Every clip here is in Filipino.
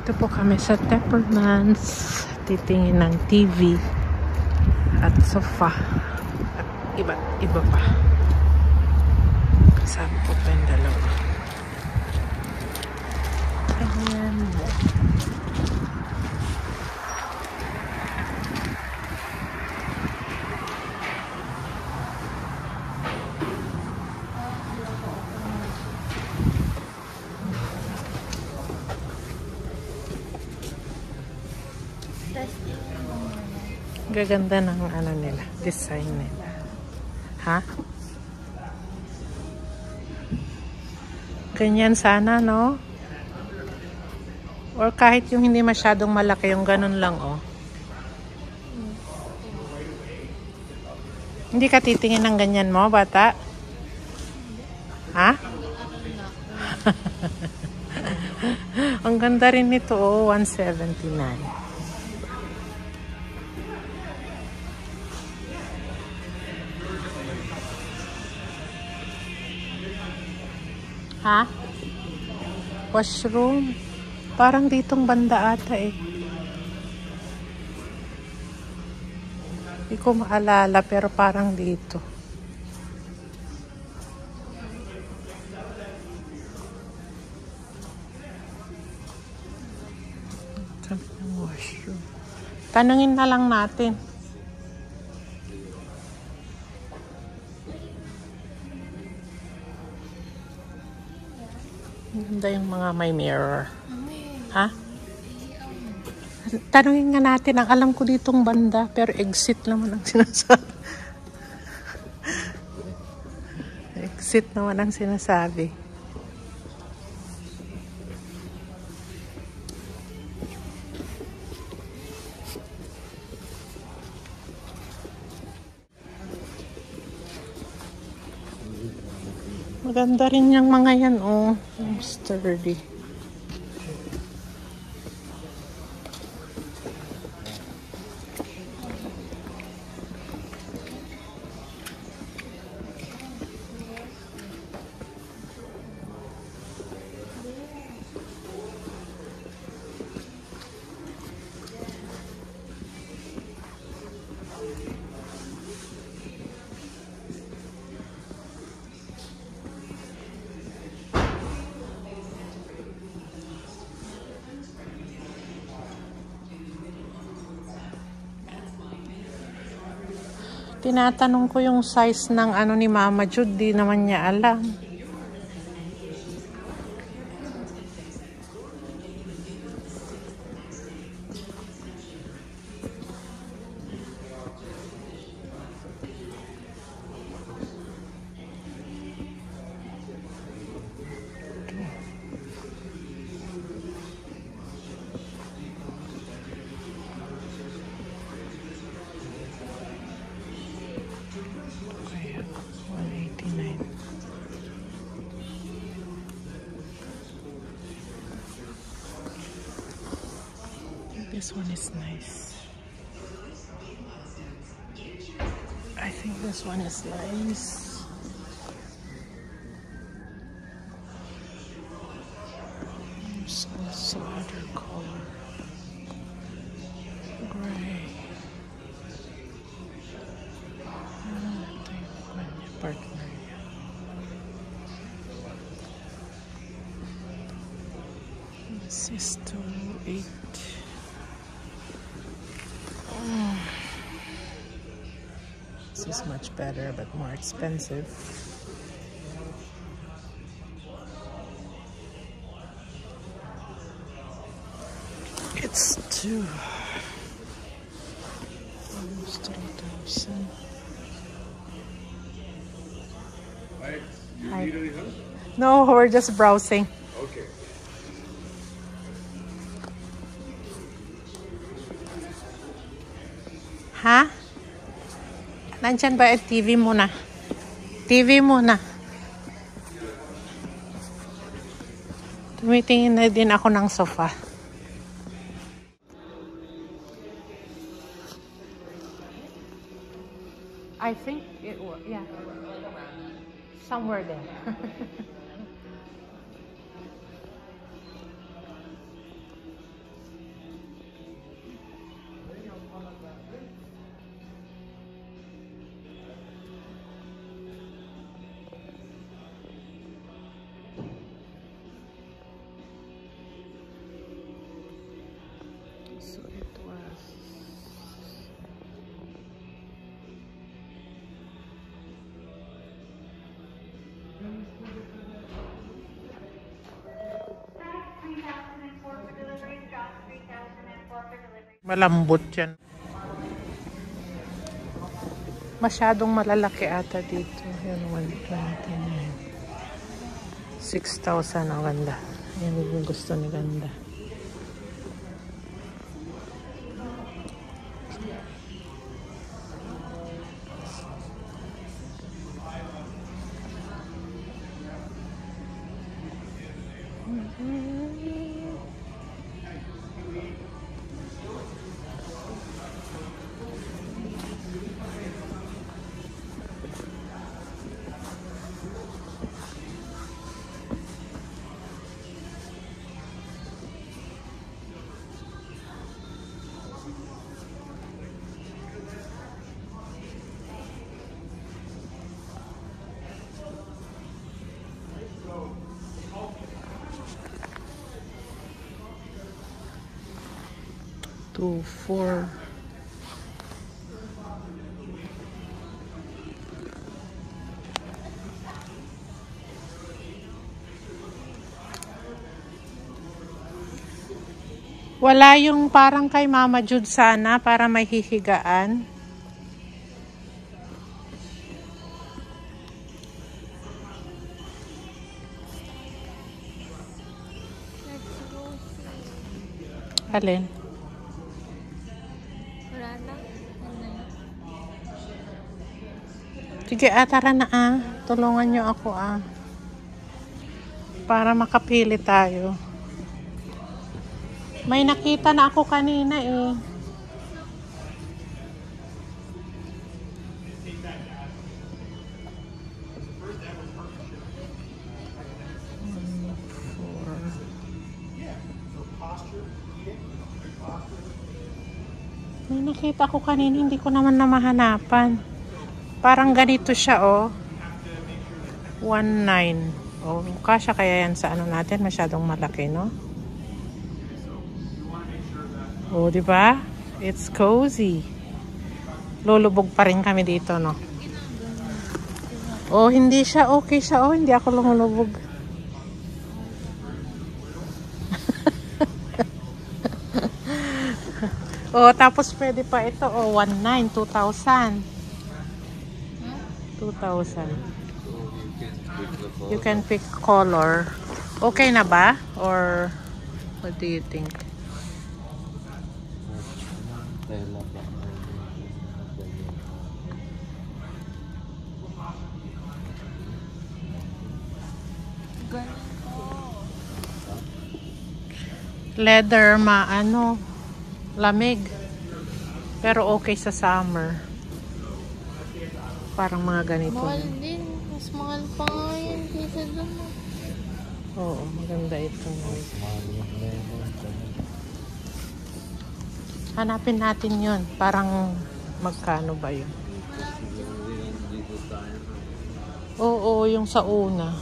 Dito po kami sa Teppermans. Titingin ng TV at sofa at iba't iba pa. Kasama po pa yung dalawa. Ayan. Gaganda ng ano nila, design nila. Ha? Ganyan sana, no? Or kahit yung hindi masyadong malaki, yung ganun lang, oh. Hindi ka titingin ng ganyan mo, bata? Ha? Ang ganda rin nito, oh, 179. Ha? Washroom. Parang ditong banda ata eh. Hindi ko maalala pero parang dito. Washroom. Tanungin na lang natin. Ganda yung mga may mirror. Ha? Tanungin nga natin. Ang alam ko ditong banda, pero exit naman ang sinasabi. Exit naman ang sinasabi. Maganda rin yung mga yan, oh. Sturdy. Tinatanong ko yung size ng ano ni Mama Jude, di naman niya alam. This one is nice. I think this one is nice. There's also other color. Gray. Ito yung kanya partner niya. This is 2.8. This is much better but more expensive. It's almost 3,000. Hi. You Hi. need any help? No, we're just browsing. Okay. Ha? Nandyan ba yung TV muna? TV muna. Tumitingin na din ako ng sofa. I think it was, yeah. Somewhere there. So it was malambot yan. Masyadong malalaki ata dito. Yan, 129. 6,000 ang ganda. Yan yung gusto ni ganda. Two, 4. Wala yung parang kay Mama Jude sana para may hihigaan. Alin? Sige, tara na tulungan nyo ako para makapili tayo. May nakita na ako kanina May nakita ko kanina, hindi ko naman na mahanapan. Parang ganito siya 19. Kasya kaya yan sa ano natin, masyadong malaki, no? Di ba? It's cozy. Lulubog pa rin kami dito, no? Hindi siya okay siya. Hindi ako lumulubog. Tapos pwede pa ito, 19, 2,000. 2,000. You can pick color. Okay na ba? Or what do you think? Leather, lamig. Pero okay sa summer. Parang mga ganito. Mahal din. Mas mahal pa nga yan kaysa dun. Oo, maganda ito. Hanapin natin yun. Parang magkano ba yun? Oo, yung sa una.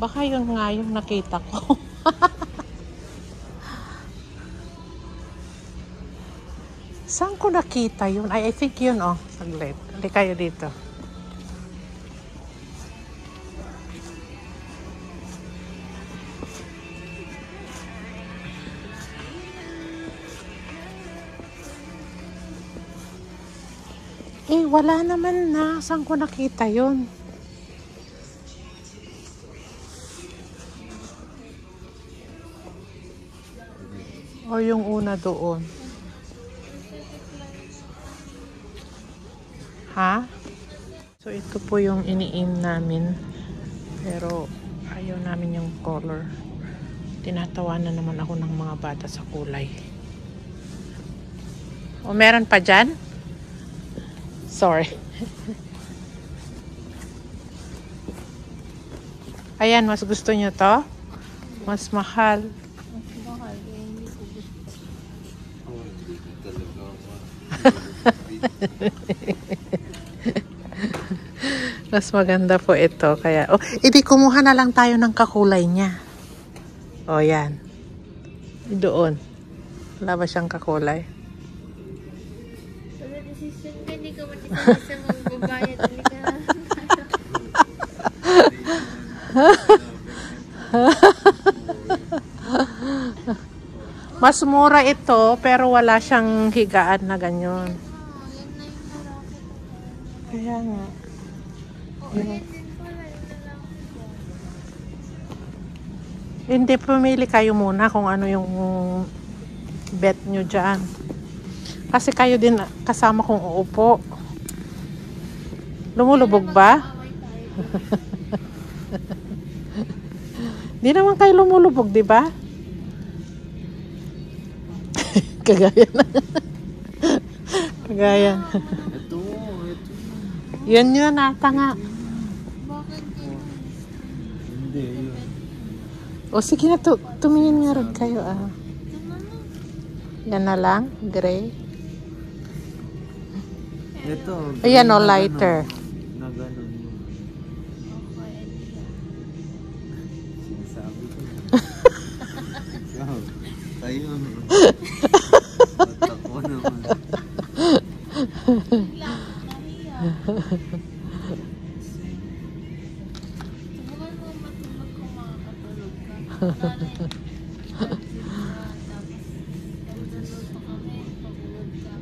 Baka yun nga yung nakita ko. Saan ko nakita yun? I think yun, saglit. Hindi kayo dito. Wala naman na. Saan ko nakita yun? Yung una doon. So ito po yung ini-aim namin. Pero ayaw namin yung color. Tinatawanan naman ako ng mga bata sa kulay. Meron pa dyan? Sorry. Ayan, mas gusto nyo to? Mas mahal. Mas maganda po ito. Kaya, hindi kumuha na lang tayo ng kakulay niya. O, yan. Doon. Wala ba siyang kakulay? Wala decision ka, hindi ka mag-isa magbabayad. Hindi ka. Mas mura ito, pero wala siyang higaan na ganyan. Yan na yung lalaki ko. Kaya nga. Yan din pala yung lalaki ko. Hindi, pumili kayo muna kung ano yung bet nyo dyan. Kasi kayo din kasama kong uupo. Lumulubog ba? Away tayo. Di naman kayo lumulubog, di ba? Kagaya na. Kagaya. Ito. Yun yun, ata nga. Bakit yun? Hindi, yun. O sige na, tumingin nga rin kayo. Ah. Ito na lang. Yan na lang, gray. Ito. Ayan o, lighter. Na ganun yun. Okay, idea. Sinasabi ko. Ikaw. Tayo. Takbo naman. Bigla ako nahiya. Subukan mo matulog kung makakatulog ka. Nanay, tapos nagdalo pa kami, pagulog ka.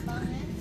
Pangit?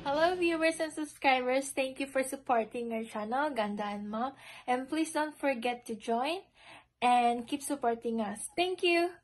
Hello viewers and subscribers, thank you for supporting our channel, Ganda and Mom. And please don't forget to join and keep supporting us. Thank you!